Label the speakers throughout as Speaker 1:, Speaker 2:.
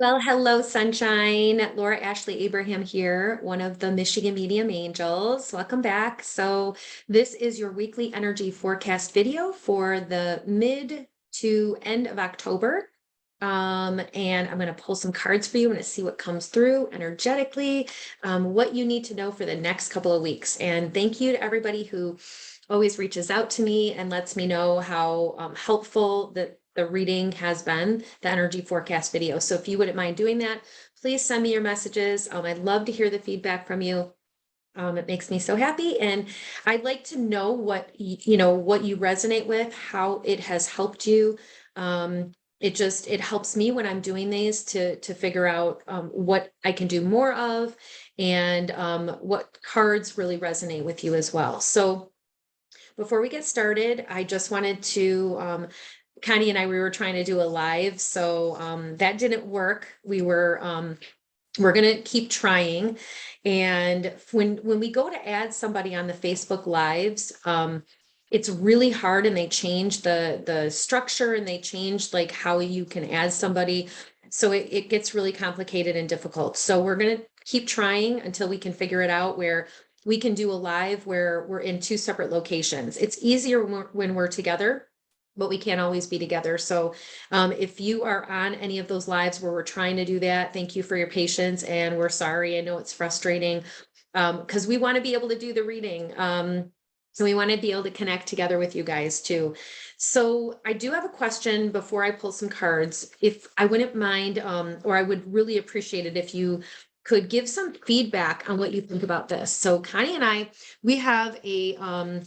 Speaker 1: Well, hello, sunshine. Laura Ashley Abraham here, one of the Michigan Medium Angels. Welcome back. So, this is your weekly energy forecast video for the mid to end of October. And I'm going to pull some cards for you. I'm going to see what comes through energetically, what you need to know for the next couple of weeks. And thank you to everybody who always reaches out to me and lets me know how helpful the reading has been, the energy forecast video. So if you wouldn't mind doing that, please send me your messages. I'd love to hear the feedback from you. It makes me so happy. And I'd like to know what what you resonate with, how it has helped you. It helps me when I'm doing these to figure out what I can do more of and what cards really resonate with you as well. So before we get started, I just wanted to Connie and we were trying to do a live, so that didn't work. We're gonna keep trying. And when we go to add somebody on the Facebook Lives, it's really hard, and they change the structure, and they change like how you can add somebody. So it gets really complicated and difficult. So we're gonna keep trying until we can figure it out where we can do a live where we're in two separate locations. It's easier when we're together, but we can't always be together. So if you are on any of those lives where we're trying to do that, thank you for your patience, and we're sorry. I know it's frustrating because we want to be able to do the reading. So we want to be able to connect together with you guys too. So I do have a question before I pull some cards. If I wouldn't mind, or I would really appreciate it if you could give some feedback on what you think about this. So Connie and we have a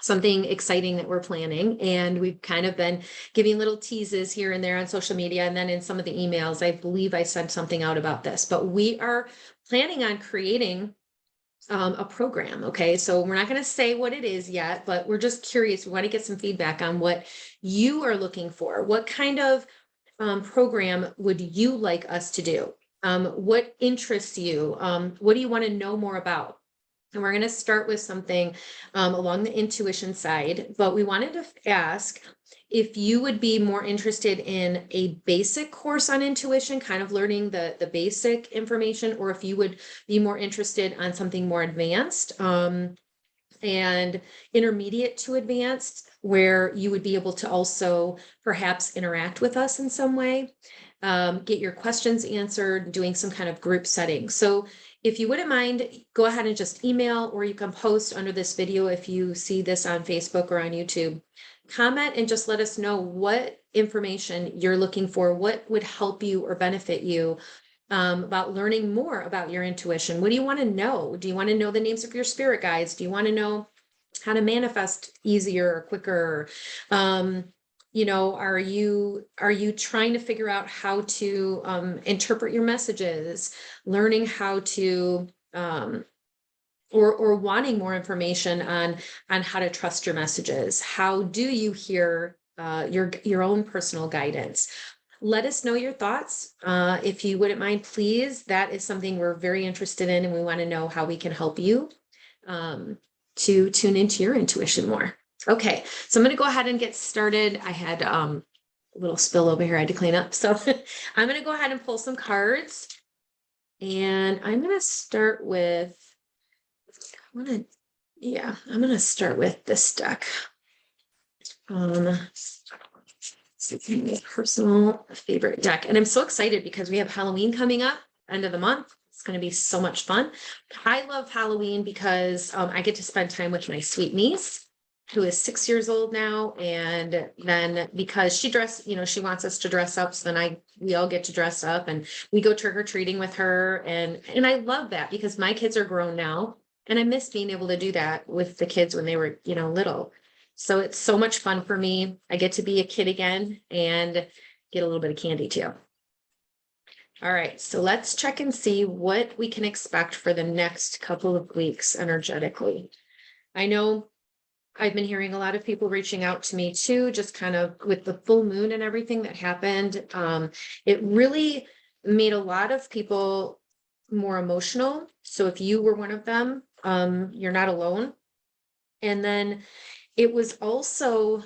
Speaker 1: something exciting that we're planning, and we've kind of been giving little teases here and there on social media, and then in some of the emails, I believe I sent something out about this, but we are planning on creating a program. Okay, so we're not going to say what it is yet, but we're just curious. We want to get some feedback on what you are looking for. What kind of program would you like us to do? What interests you? What do you want to know more about? And we're going to start with something along the intuition side, but we wanted to ask if you would be more interested in a basic course on intuition, kind of learning the basic information, or if you would be more interested on something more advanced and intermediate to advanced, where you would be able to also perhaps interact with us in some way, get your questions answered, doing some kind of group setting. So if you wouldn't mind, go ahead and just email, or you can post under this video if you see this on Facebook or on YouTube. Comment and just let us know what information you're looking for, what would help you or benefit you about learning more about your intuition. What do you want to know? Do you want to know the names of your spirit guides? Do you want to know how to manifest easier or quicker? Are you trying to figure out how to interpret your messages, learning how to or wanting more information on how to trust your messages? How do you hear your own personal guidance? Let us know your thoughts. If you wouldn't mind, please. That is something we're very interested in, and we want to know how we can help you to tune into your intuition more. Okay, so I'm going to go ahead and get started. I had a little spill over here I had to clean up. So I'm going to go ahead and pull some cards. And I'm going to start with, I'm going to start with this deck. It's personal favorite deck. And I'm so excited because we have Halloween coming up, end of the month. It's going to be so much fun. I love Halloween because I get to spend time with my sweet niece, who is 6 years old now. And then because she wants us to dress up. So then we all get to dress up and we go trick or treating with her. And I love that because my kids are grown now. And I miss being able to do that with the kids when they were, little. So it's so much fun for me. I get to be a kid again and get a little bit of candy too. All right, so let's check and see what we can expect for the next couple of weeks energetically. I know I've been hearing a lot of people reaching out to me too, just kind of with the full moon and everything that happened. It really made a lot of people more emotional. So if you were one of them, you're not alone. And then it was also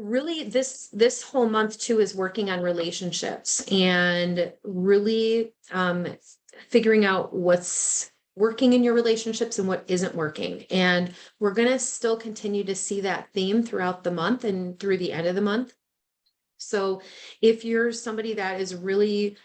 Speaker 1: really this whole month too is working on relationships and really figuring out what's working in your relationships and what isn't working. And we're going to still continue to see that theme throughout the month and through the end of the month. So if you're somebody that is really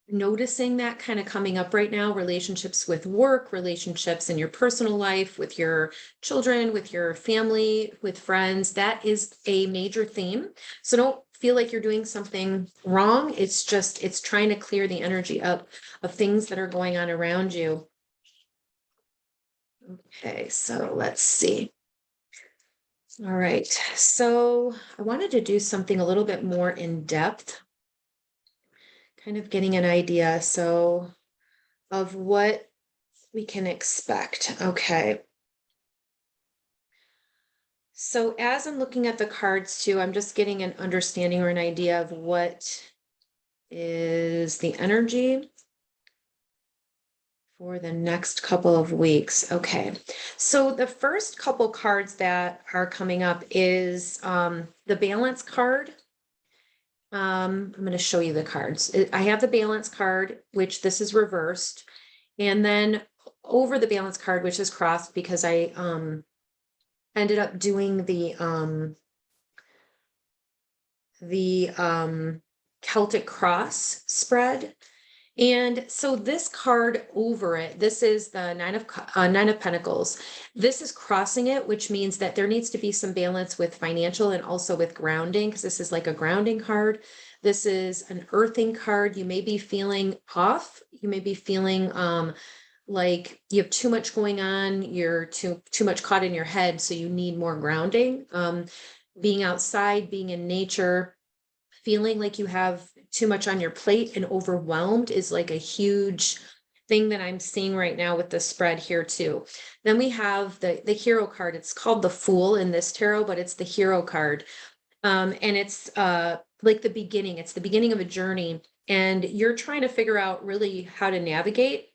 Speaker 1: noticing that kind of coming up right now, relationships with work, relationships in your personal life, with your children, with your family, with friends, that is a major theme. So don't feel like you're doing something wrong. It's just, it's trying to clear the energy up of things that are going on around you. Okay, so let's see. All right, so I wanted to do something a little bit more in depth, kind of getting an idea of what we can expect. Okay. So as I'm looking at the cards too, I'm just getting an understanding or an idea of what is the energy for the next couple of weeks. Okay. So the first couple cards that are coming up is the balance card. I'm going to show you the cards. I have the balance card, which this is reversed. And then over the balance card, which is crossed because I ended up doing the Celtic cross spread. And so this card over it, this is the Nine of Pentacles. This is crossing it, which means that there needs to be some balance with financial and also with grounding, because this is like a grounding card. This is an earthing card. You may be feeling off. You may be feeling like you have too much going on. You're too much caught in your head, so you need more grounding. Being outside, being in nature, feeling like you have too much on your plate and overwhelmed is like a huge thing that I'm seeing right now with the spread here too. Then we have the hero card. It's called the Fool in this tarot, but it's the hero card. And it's like the beginning. It's the beginning of a journey. And you're trying to figure out really how to navigate,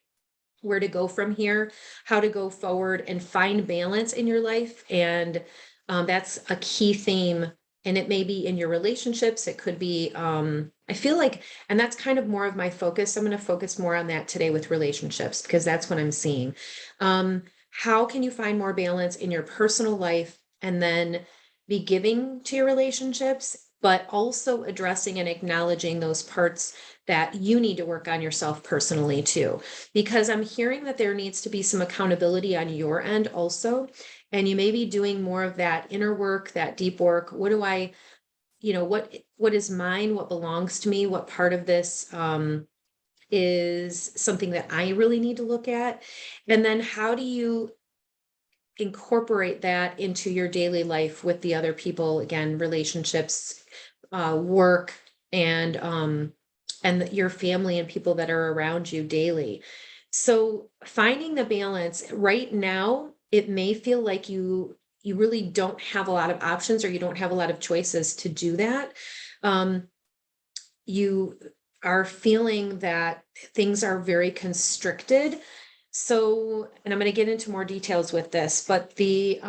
Speaker 1: where to go from here, how to go forward and find balance in your life. And that's a key theme. And it may be in your relationships. It could be, I feel like, and that's kind of more of my focus. I'm going to focus more on that today with relationships, because that's what I'm seeing. How can you find more balance in your personal life and then be giving to your relationships, but also addressing and acknowledging those parts that you need to work on yourself personally too, because I'm hearing that there needs to be some accountability on your end also. And you may be doing more of that inner work, that deep work. What do I, what is mine? What belongs to me? What part of this is something that I really need to look at? And then how do you incorporate that into your daily life with the other people? Again, relationships, work, and your family and people that are around you daily. So finding the balance right now, it may feel like you really don't have a lot of options, or you don't have a lot of choices to do that. You are feeling that things are very constricted. So, and I'm going to get into more details with this, but the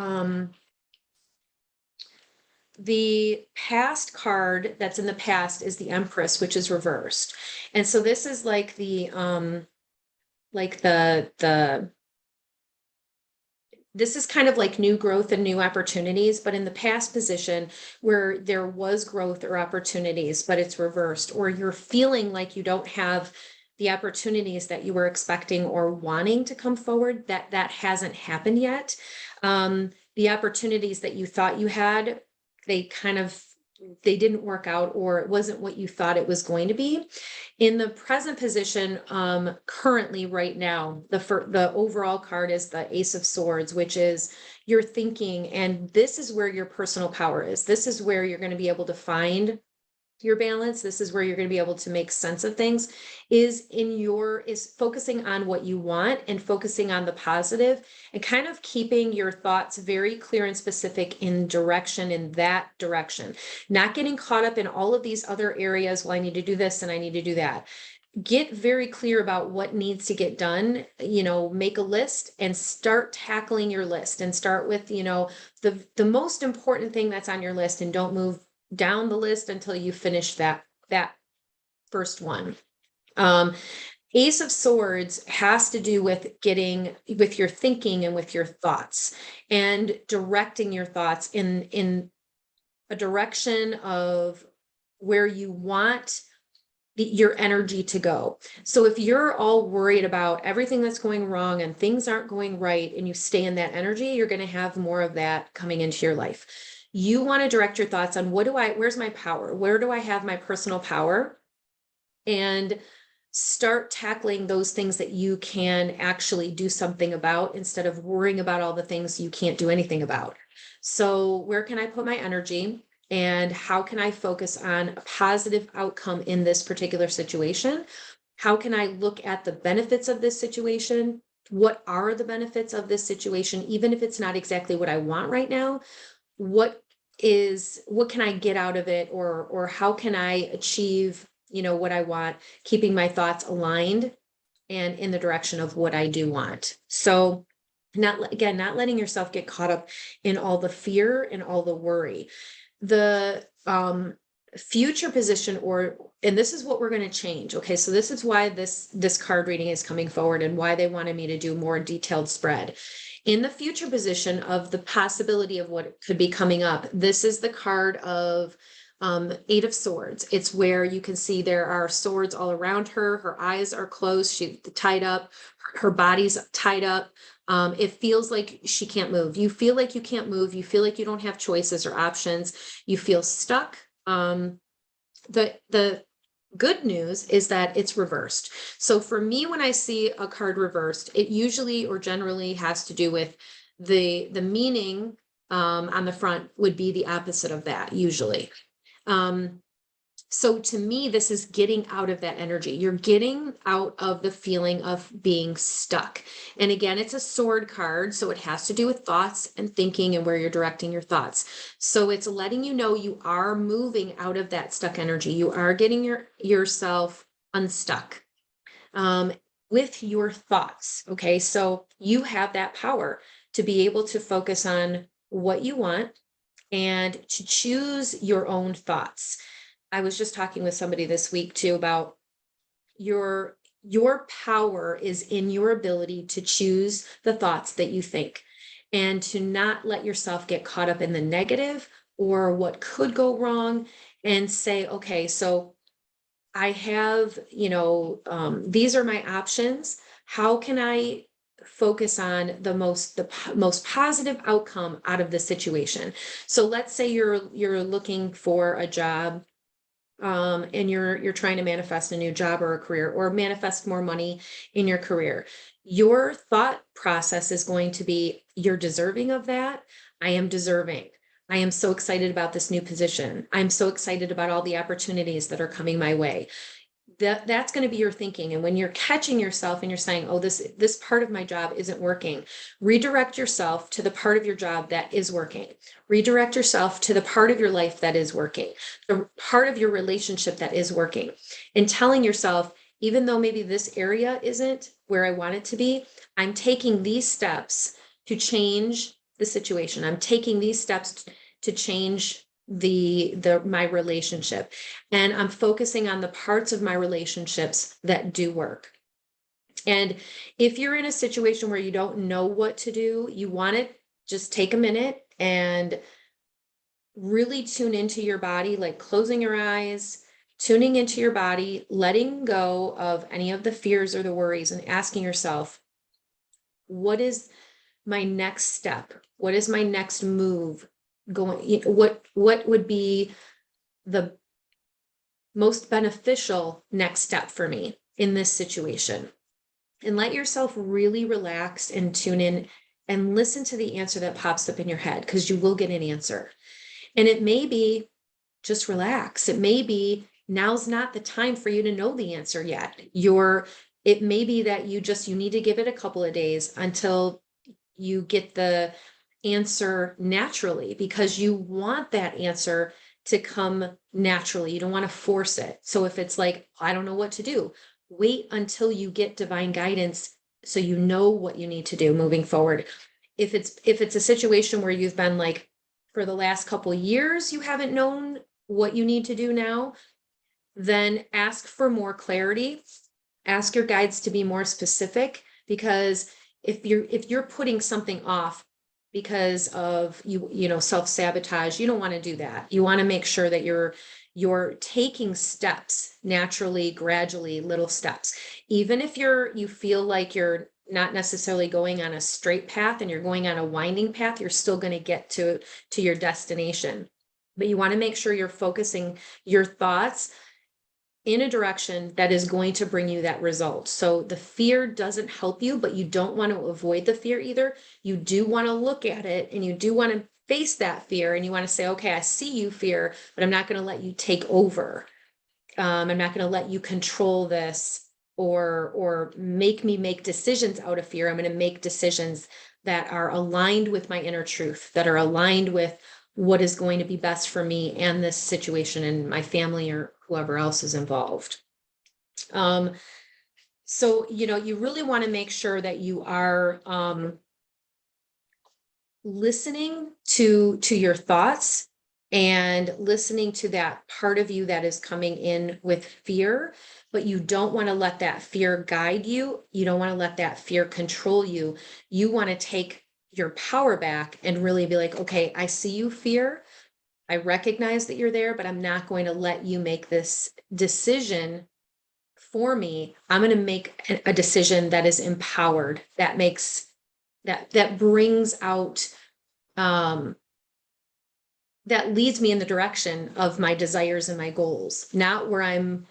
Speaker 1: past card that's in the past is the Empress, which is reversed. And so this is like the this is kind of like new growth and new opportunities, but in the past position where there was growth or opportunities, but it's reversed, or you're feeling like you don't have the opportunities that you were expecting or wanting to come forward, that hasn't happened yet. The opportunities that you thought you had, they didn't work out, or it wasn't what you thought it was going to be. In the present position, currently right now, the overall card is the Ace of Swords, which is your thinking. And this is where your personal power is. This is where you're going to be able to find your balance. This is where you're going to be able to make sense of things, is focusing on what you want and focusing on the positive, and kind of keeping your thoughts very clear and specific in that direction, not getting caught up in all of these other areas. Well, I need to do this and I need to do that. get very clear about what needs to get done, make a list and start tackling your list, and start with, the most important thing that's on your list, and don't move down the list until you finish that first one. Ace of Swords has to do with getting with your thinking and with your thoughts, and directing your thoughts in a direction of where you want your energy to go. So if you're all worried about everything that's going wrong and things aren't going right, and you stay in that energy, you're going to have more of that coming into your life. You want to direct your thoughts on where's my power? Where do I have my personal power? And start tackling those things that you can actually do something about, instead of worrying about all the things you can't do anything about. So where can I put my energy? And how can I focus on a positive outcome in this particular situation? How can I look at the benefits of this situation? What are the benefits of this situation? Even if it's not exactly what I want right now, what can I get out of it? Or how can I achieve, what I want, keeping my thoughts aligned and in the direction of what I do want. So not letting yourself get caught up in all the fear and all the worry. The future position, and this is what we're going to change. Okay, so this is why this card reading is coming forward, and why they wanted me to do more detailed spread. In the future position of the possibility of what could be coming up, this is the card of Eight of Swords. It's where you can see there are swords all around her. Her eyes are closed. She's tied up. Her body's tied up. It feels like she can't move. You feel like you can't move. You feel like you don't have choices or options. You feel stuck. The good news is that it's reversed. So for me, when I see a card reversed, it usually or generally has to do with the meaning on the front would be the opposite of that usually. So to me, this is getting out of that energy. You're getting out of the feeling of being stuck. And again, it's a sword card, so it has to do with thoughts and thinking and where you're directing your thoughts. So it's letting you know you are moving out of that stuck energy. You are getting yourself unstuck with your thoughts. Okay, so you have that power to be able to focus on what you want and to choose your own thoughts. I was just talking with somebody this week too about your power is in your ability to choose the thoughts that you think, and to not let yourself get caught up in the negative or what could go wrong, and say, okay, so I have, these are my options. How can I focus on the most positive outcome out of the situation? So let's say you're looking for a job, and you're trying to manifest a new job or a career, or manifest more money in your career. Your thought process is going to be, you're deserving of that. I am deserving. I am so excited about this new position. I'm so excited about all the opportunities that are coming my way. That's going to be your thinking. And when you're catching yourself and you're saying, oh, this part of my job isn't working, redirect yourself to the part of your job that is working. Redirect yourself to the part of your life that is working, the part of your relationship that is working, and telling yourself, even though maybe this area isn't where I want it to be, I'm taking these steps to change the situation. I'm taking these steps to change my relationship, and I'm focusing on the parts of my relationships that do work. And if you're in a situation where you don't know what to do, you want to just take a minute and really tune into your body, like closing your eyes, tuning into your body, letting go of any of the fears or the worries, and asking yourself, what is my next step? What is my next move going? What would be the most beneficial next step for me in this situation? And let yourself really relax and tune in and listen to the answer that pops up in your head, because you will get an answer. And it may be just relax. It may be now's not the time for you to know the answer yet. It may be that you need to give it a couple of days until you get the answer naturally, because you want that answer to come naturally. You don't want to force it. So if it's like, I don't know what to do, wait until you get divine guidance so you know what you need to do moving forward. If it's a situation where you've been like, for the last couple years, you haven't known what you need to do now, then ask for more clarity. Ask your guides to be more specific, because if you're putting something off because of self-sabotage, you don't want to do that. You want to make sure that you're taking steps naturally, gradually, little steps. Even if you feel like you're not necessarily going on a straight path and you're going on a winding path, you're still going to get to your destination. But you want to make sure you're focusing your thoughts in a direction that is going to bring you that result. So the fear doesn't help you, but you don't want to avoid the fear either. You do want to look at it and you do want to face that fear, and you want to say, okay, I see you, fear, but I'm not going to let you take over. I'm not going to let you control this or make me make decisions out of fear. I'm going to make decisions that are aligned with my inner truth, that are aligned with what is going to be best for me and this situation and my family or whoever else is involved. So, you really want to make sure that you are listening to your thoughts and listening to that part of you that is coming in with fear, but you don't want to let that fear guide you. You don't want to let that fear control you. You want to take your power back and really be like, okay, I see you, fear. I recognize that you're there, but I'm not going to let you make this decision for me. I'm going to make a decision that is empowered, that makes that brings out that leads me in the direction of my desires and my goals, not where I'm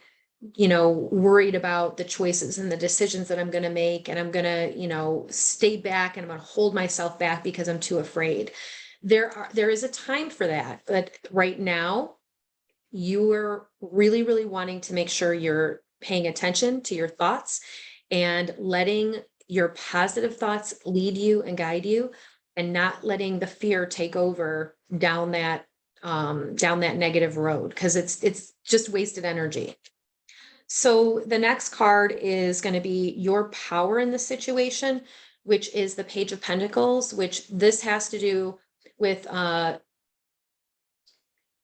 Speaker 1: worried about the choices and the decisions that I'm going to make, and I'm going to stay back and I'm going to hold myself back because I'm too afraid. There is a time for that, but right now you are really, really wanting to make sure you're paying attention to your thoughts and letting your positive thoughts lead you and guide you, and not letting the fear take over down that negative road, because it's just wasted energy. So the next card is going to be your power in the situation, which is the Page of Pentacles, which this has to do with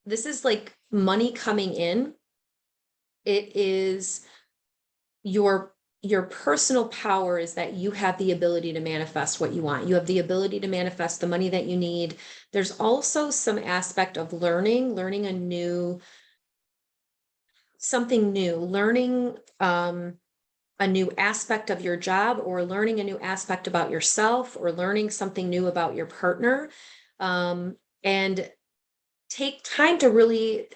Speaker 1: this is like money coming in. It is your personal power is that you have the ability to manifest what you want. You have the ability to manifest the money that you need. There's also some aspect of learning something new, learning a new aspect of your job, or learning a new aspect about yourself, or learning something new about your partner. And take time to really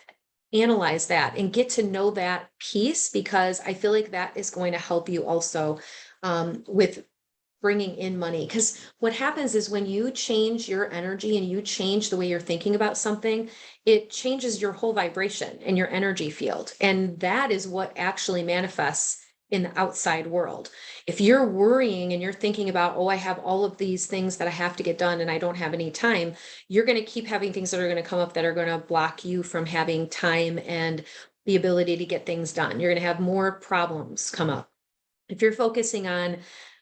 Speaker 1: analyze that and get to know that piece, because I feel like that is going to help you also with bringing in money. Because what happens is when you change your energy and you change the way you're thinking about something, it changes your whole vibration and your energy field. And that is what actually manifests in the outside world. If you're worrying and you're thinking about, oh, I have all of these things that I have to get done and I don't have any time, you're going to keep having things that are going to come up that are going to block you from having time and the ability to get things done. You're going to have more problems come up. If you're focusing on,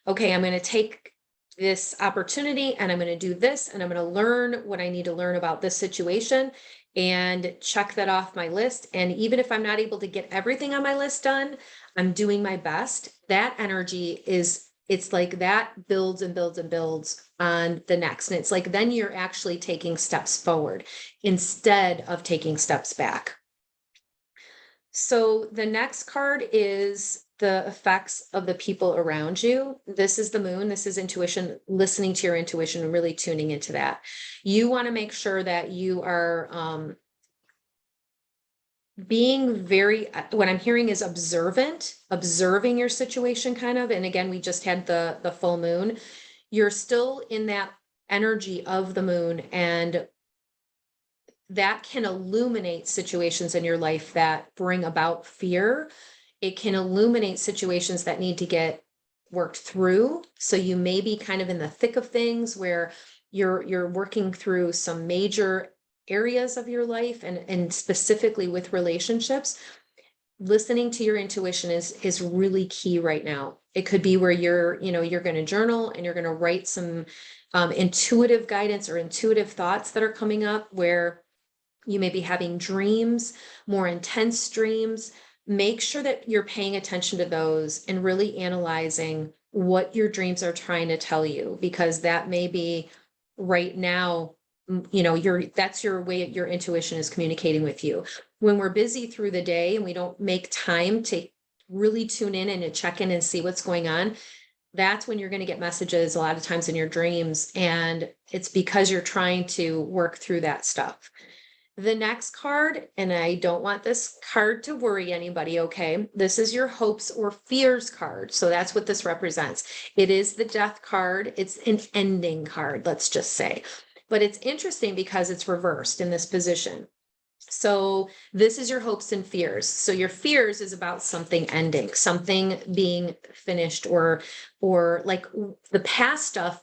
Speaker 1: okay, I'm going to take this opportunity and I'm going to do this and I'm going to learn what I need to learn about this situation and check that off my list. And even if I'm not able to get everything on my list done, I'm doing my best. That energy it's like that builds and builds and builds on the next. And it's like, then you're actually taking steps forward instead of taking steps back. So the next card is the effects of the people around you. This is the moon. This is intuition, listening to your intuition and really tuning into that. You want to make sure that you are being very, what I'm hearing is observing your situation kind of. And again, we just had the full moon. You're still in that energy of the moon, and that can illuminate situations in your life that bring about fear. It can illuminate situations that need to get worked through. So you may be kind of in the thick of things where you're working through some major areas of your life, and specifically with relationships. listening to your intuition is really key right now. It could be where you're going to journal and you're going to write some intuitive guidance or intuitive thoughts that are coming up, where you may be having dreams, more intense dreams. Make sure that you're paying attention to those and really analyzing what your dreams are trying to tell you, because that may be right now, that's your way your intuition is communicating with you. When we're busy through the day and we don't make time to really tune in and to check in and see what's going on, that's when you're going to get messages a lot of times in your dreams. And it's because you're trying to work through that stuff. The next card, and I don't want this card to worry anybody, okay? This is your hopes or fears card. So that's what this represents. It is the death card. It's an ending card, let's just say. But it's interesting because it's reversed in this position. So this is your hopes and fears. So your fears is about something ending, something being finished, or like the past stuff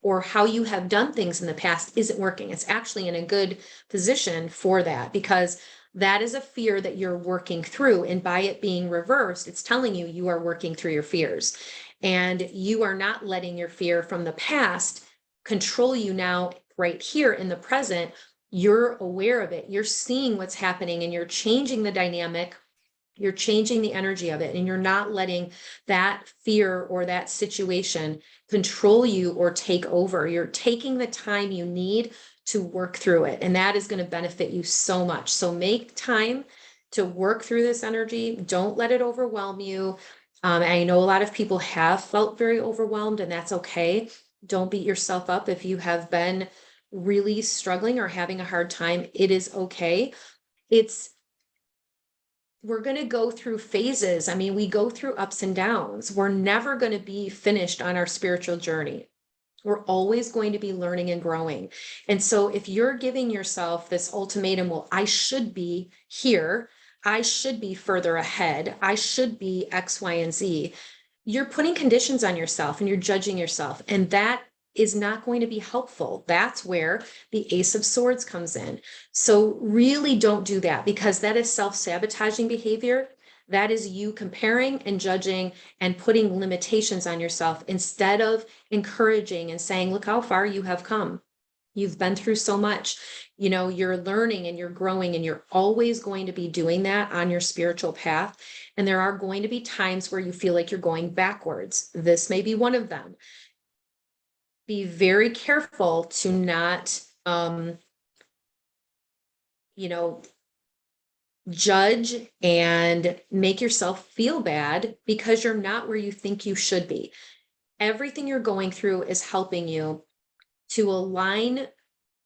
Speaker 1: or how you have done things in the past isn't working. It's actually in a good position for that, because that is a fear that you're working through. And by it being reversed, it's telling you you are working through your fears, and you are not letting your fear from the past control you now, right here in the present. You're aware of it. You're seeing what's happening and you're changing the dynamic. You're changing the energy of it, and you're not letting that fear or that situation control you or take over. You're taking the time you need to work through it, and that is going to benefit you so much. So make time to work through this energy. Don't let it overwhelm you. I know a lot of people have felt very overwhelmed, and that's okay. Don't beat yourself up if you have been really struggling or having a hard time. It is okay. We're going to go through phases. I mean, we go through ups and downs. We're never going to be finished on our spiritual journey. We're always going to be learning and growing. And so if you're giving yourself this ultimatum, well, I should be here, I should be further ahead, I should be X, Y, and Z, you're putting conditions on yourself and you're judging yourself. And that is not going to be helpful. That's where the Ace of Swords comes in. So really don't do that, because that is self-sabotaging behavior. That is you comparing and judging and putting limitations on yourself instead of encouraging and saying, look how far you have come. You've been through so much. You're learning and you're growing, and you're always going to be doing that on your spiritual path. And there are going to be times where you feel like you're going backwards. This may be one of them. Be very careful to not, judge and make yourself feel bad because you're not where you think you should be. Everything you're going through is helping you to align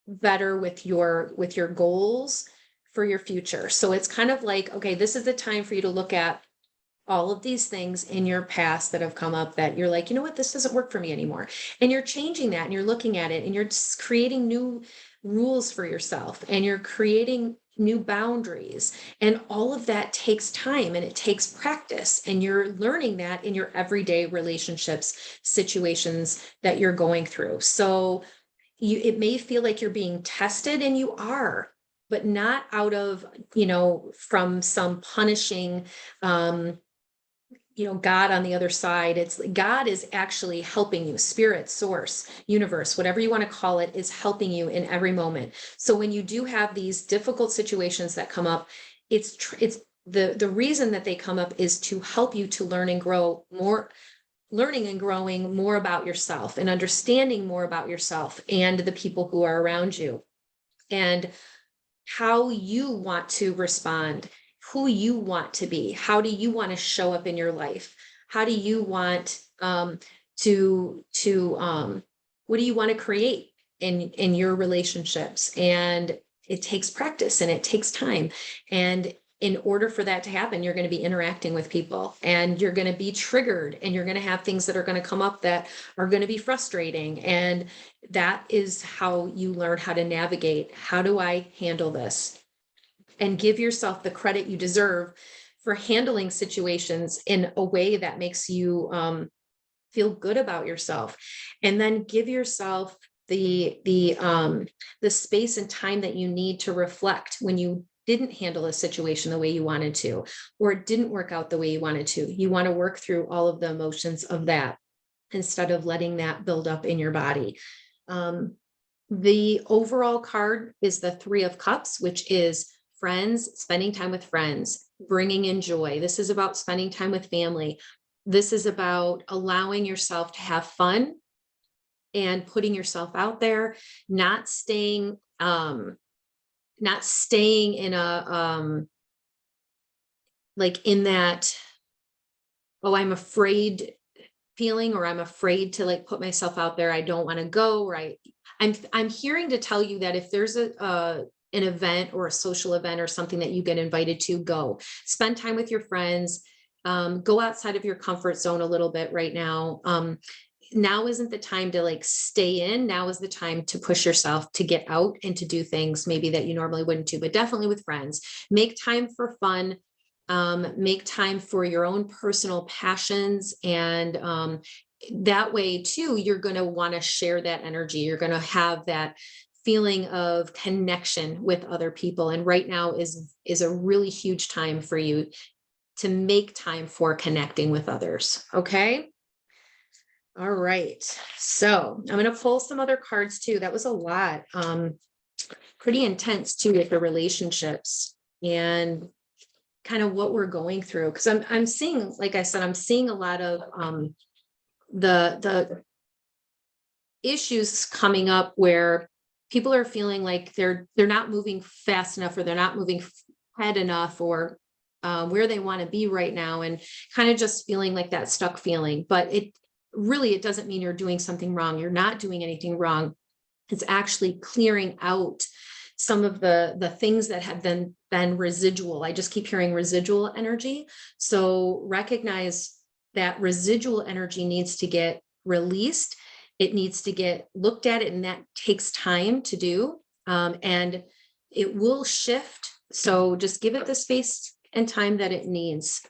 Speaker 1: better with your goals for your future. So it's kind of like, okay, this is the time for you to look at all of these things in your past that have come up that you're like, you know what, this doesn't work for me anymore. And you're changing that, and you're looking at it, and you're creating new rules for yourself, and you're creating new boundaries. And all of that takes time and it takes practice. And you're learning that in your everyday relationships, situations that you're going through. So it may feel like you're being tested, and you are, but not out of, from some punishing, God on the other side. It's God is actually helping you. Spirit, source, universe, whatever you want to call it, is helping you in every moment. So when you do have these difficult situations that come up, it's the reason that they come up is to help you to learn and grow more, learning and growing more about yourself and understanding more about yourself and the people who are around you, and how you want to respond, who you want to be, how do you want to show up in your life, how do you want to what do you want to create in your relationships. And it takes practice and it takes time, and in order for that to happen, you're going to be interacting with people, and you're going to be triggered, and you're going to have things that are going to come up that are going to be frustrating. And that is how you learn how to navigate. How do I handle this? And give yourself the credit you deserve for handling situations in a way that makes you feel good about yourself. And then give yourself the space and time that you need to reflect when you didn't handle a situation the way you wanted to, or it didn't work out the way you wanted to. You want to work through all of the emotions of that instead of letting that build up in your body. The overall card is the Three of Cups, which is friends, spending time with friends, bringing in joy. This is about spending time with family. This is about allowing yourself to have fun and putting yourself out there, not staying in a like in that, oh, I'm afraid feeling, or I'm afraid to like put myself out there. I don't want to go, right? I'm hearing to tell you that if there's an event or a social event or something that you get invited to, go spend time with your friends, go outside of your comfort zone a little bit right now. Now isn't the time to like stay in. Now is the time to push yourself to get out and to do things maybe that you normally wouldn't do, but definitely with friends. Make time for fun. Make time for your own personal passions, and that way too, you're going to want to share that energy. You're going to have that feeling of connection with other people. And right now is a really huge time for you to make time for connecting with others. Okay. All right. So I'm going to pull some other cards too. That was a lot. Pretty intense too with the relationships and kind of what we're going through. Cause I'm seeing, like I said, I'm seeing a lot of the issues coming up where people are feeling like they're not moving fast enough, or they're not moving ahead enough, or where they want to be right now, and kind of just feeling like that stuck feeling. But it doesn't mean you're doing something wrong. You're not doing anything wrong. It's actually clearing out some of the things that have been residual. I just keep hearing residual energy. So recognize that residual energy needs to get released. It needs to get looked at, and that takes time to do. And it will shift. So just give it the space and time that it needs.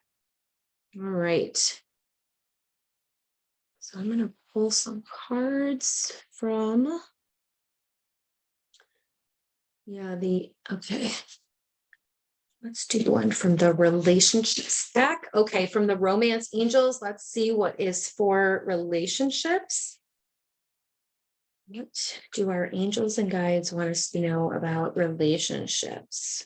Speaker 1: All right. So I'm going to pull some cards from, okay. Let's do one from the relationship stack. Okay, from the romance angels, let's see what is for relationships. What do our angels and guides want us to know about relationships?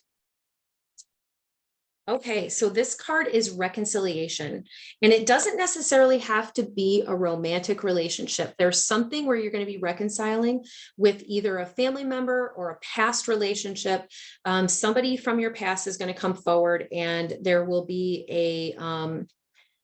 Speaker 1: Okay, so this card is reconciliation, and it doesn't necessarily have to be a romantic relationship. There's something where you're going to be reconciling with either a family member or a past relationship. Somebody from your past is going to come forward, and there will be a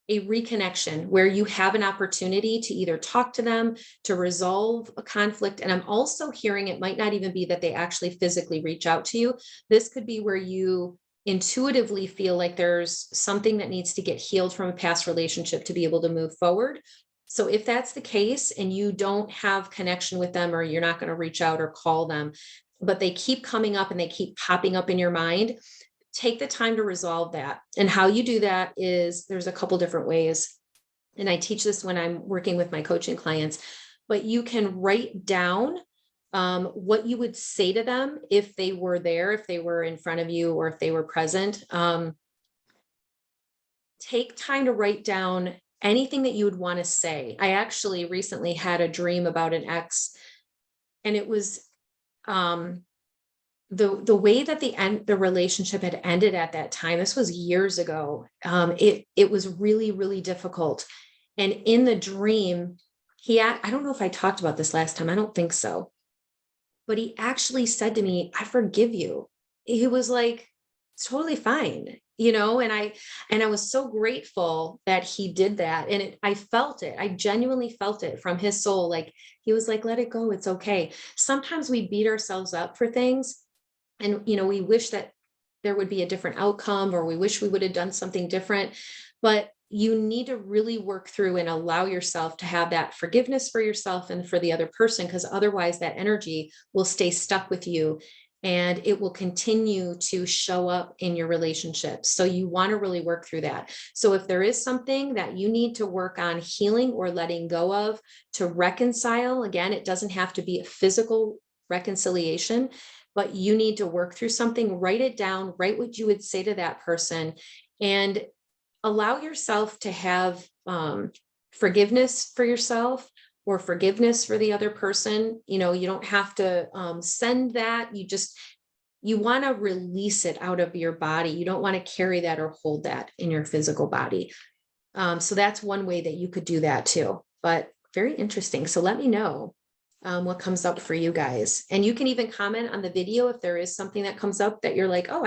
Speaker 1: reconnection where you have an opportunity to either talk to them, to resolve a conflict. And I'm also hearing it might not even be that they actually physically reach out to you. This could be where you intuitively feel like there's something that needs to get healed from a past relationship to be able to move forward. So if that's the case and you don't have connection with them, or you're not going to reach out or call them, but they keep coming up and they keep popping up in your mind, take the time to resolve that. And how you do that is there's a couple different ways. And I teach this when I'm working with my coaching clients, but you can write down what you would say to them if they were there, if they were in front of you, or if they were present. Take time to write down anything that you would want to say. I actually recently had a dream about an ex, and it was the way that the relationship had ended at that time. This was years ago. It was really, really difficult. And in the dream, I don't know if I talked about this last time. I don't think so. But he actually said to me, "I forgive you." He was like, "It's totally fine." And I was so grateful that he did that. And I felt it. I genuinely felt it from his soul. Like, he was like, "Let it go. It's okay." Sometimes we beat ourselves up for things, and, we wish that there would be a different outcome, or we wish we would have done something different. But you need to really work through and allow yourself to have that forgiveness for yourself and for the other person, because otherwise that energy will stay stuck with you and it will continue to show up in your relationships. So you want to really work through that. So if there is something that you need to work on healing or letting go of to reconcile, again, it doesn't have to be a physical reconciliation, but you need to work through something, write it down, write what you would say to that person, and allow yourself to have forgiveness for yourself or forgiveness for the other person. You know, you don't have to send that. You want to release it out of your body. You don't want to carry that or hold that in your physical body. So that's one way that you could do that too, but very interesting. So let me know what comes up for you guys. And you can even comment on the video if there is something that comes up that you're like, oh,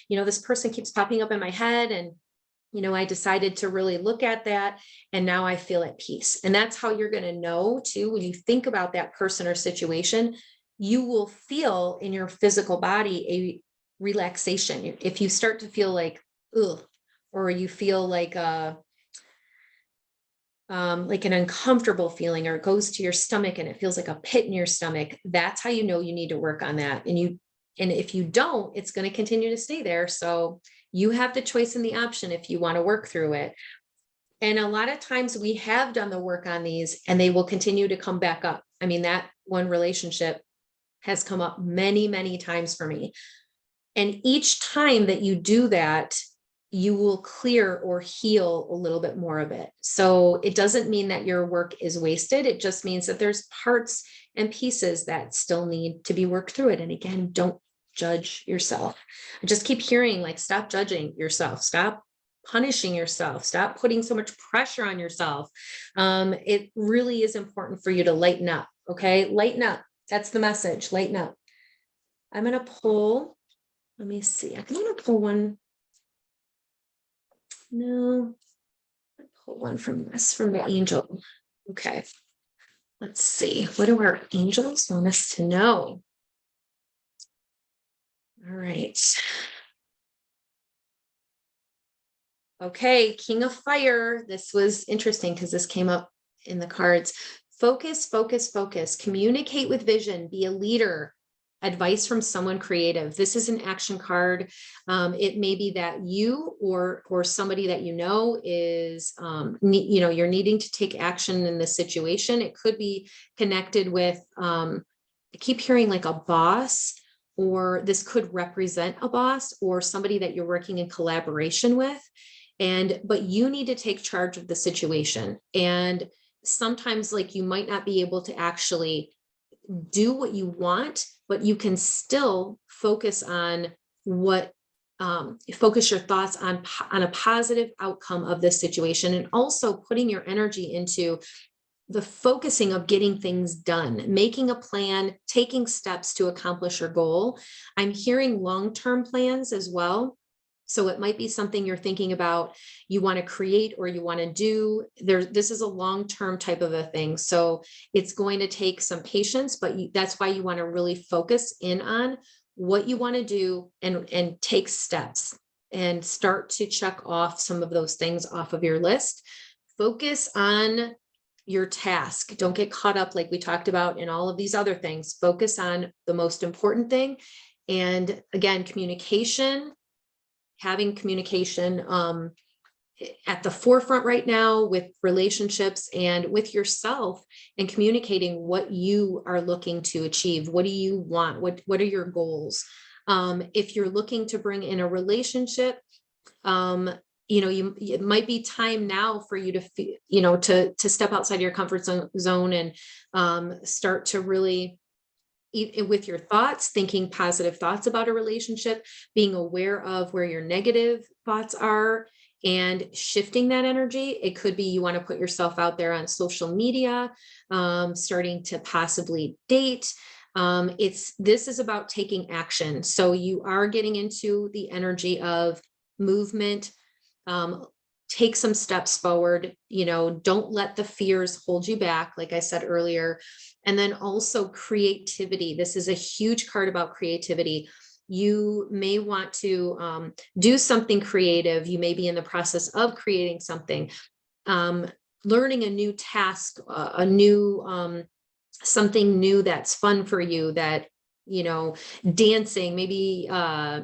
Speaker 1: this person keeps popping up in my head, and I decided to really look at that, and now I feel at peace. And that's how you're going to know too, when you think about that person or situation, you will feel in your physical body a relaxation. If you start to feel like, ugh, or you feel like an uncomfortable feeling, or it goes to your stomach and it feels like a pit in your stomach, that's how you know you need to work on that. And if you don't, it's going to continue to stay there. So you have the choice and the option if you want to work through it. And a lot of times we have done the work on these and they will continue to come back up. I mean, that one relationship has come up many, many times for me. And each time that you do that, you will clear or heal a little bit more of it. So it doesn't mean that your work is wasted. It just means that there's parts and pieces that still need to be worked through it. And again, don't judge yourself. I just keep hearing, like, stop judging yourself, stop punishing yourself, stop putting so much pressure on yourself. It really is important for you to lighten up. Okay. Lighten up. That's the message. Lighten up. I'm going to pull, let me see. I'm going to pull one. No, I pull one from the angel. Okay. Let's see. What do our angels want us to know? All right. Okay, King of Fire. This was interesting because this came up in the cards. Focus, focus, focus. Communicate with vision. Be a leader. Advice from someone creative. This is an action card. It may be that you or somebody that you know is, you're needing to take action in this situation. It could be connected with, I keep hearing like a boss, or this could represent a boss or somebody that you're working in collaboration with. But you need to take charge of the situation. And sometimes, like, you might not be able to actually do what you want, but you can still focus on focus your thoughts on a positive outcome of this situation, and also putting your energy into the focusing of getting things done, making a plan, taking steps to accomplish your goal. I'm hearing long-term plans as well. So it might be something you're thinking about, you want to create or you want to do. This is a long-term type of a thing. So it's going to take some patience, but that's why you want to really focus in on what you want to do and take steps and start to check off some of those things off of your list. Focus on your task. Don't get caught up, like we talked about, in all of these other things. Focus on the most important thing. And again, communication. Having communication at the forefront right now with relationships and with yourself, and communicating what you are looking to achieve. What do you want? What are your goals? If you're looking to bring in a relationship, it might be time now for you to to step outside your comfort zone and start to really, with your thoughts, thinking positive thoughts about a relationship, being aware of where your negative thoughts are and shifting that energy. It could be you want to put yourself out there on social media, starting to possibly date. This is about taking action. So you are getting into the energy of movement. Take some steps forward. Don't let the fears hold you back, like I said earlier. And then also creativity. This is a huge card about creativity. You may want to do something creative. You may be in the process of creating something, learning a new task, something new that's fun for you, that, dancing, maybe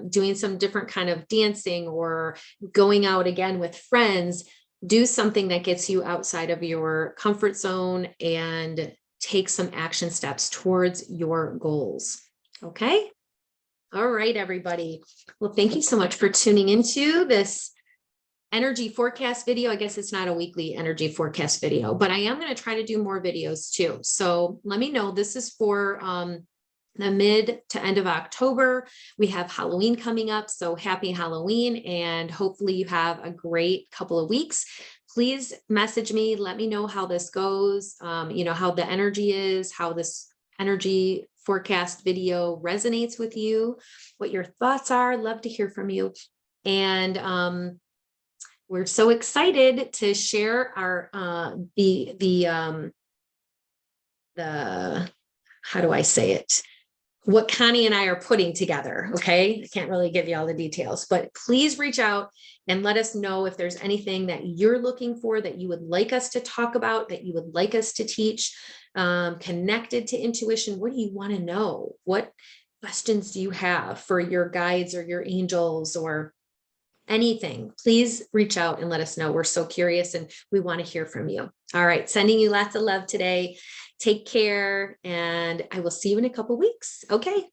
Speaker 1: doing some different kind of dancing, or going out again with friends. Do something that gets you outside of your comfort zone and take some action steps towards your goals. Okay. All right, everybody. Well, thank you so much for tuning into this energy forecast video. I guess it's not a weekly energy forecast video, but I am going to try to do more videos too. So let me know. This is for the mid to end of October. We have Halloween coming up. So happy Halloween, and hopefully you have a great couple of weeks. Please message me. Let me know how this goes. How the energy is, how this energy forecast video resonates with you, what your thoughts are. Love to hear from you. And we're so excited to share our how do I say it? What Connie and I are putting together. Okay. I can't really give you all the details, but please reach out and let us know if there's anything that you're looking for, that you would like us to talk about, that you would like us to teach, connected to intuition. What do you want to know? What questions do you have for your guides or your angels or anything? Please reach out and let us know. We're so curious and we want to hear from you. All right. Sending you lots of love today. Take care, and I will see you in a couple weeks. Okay.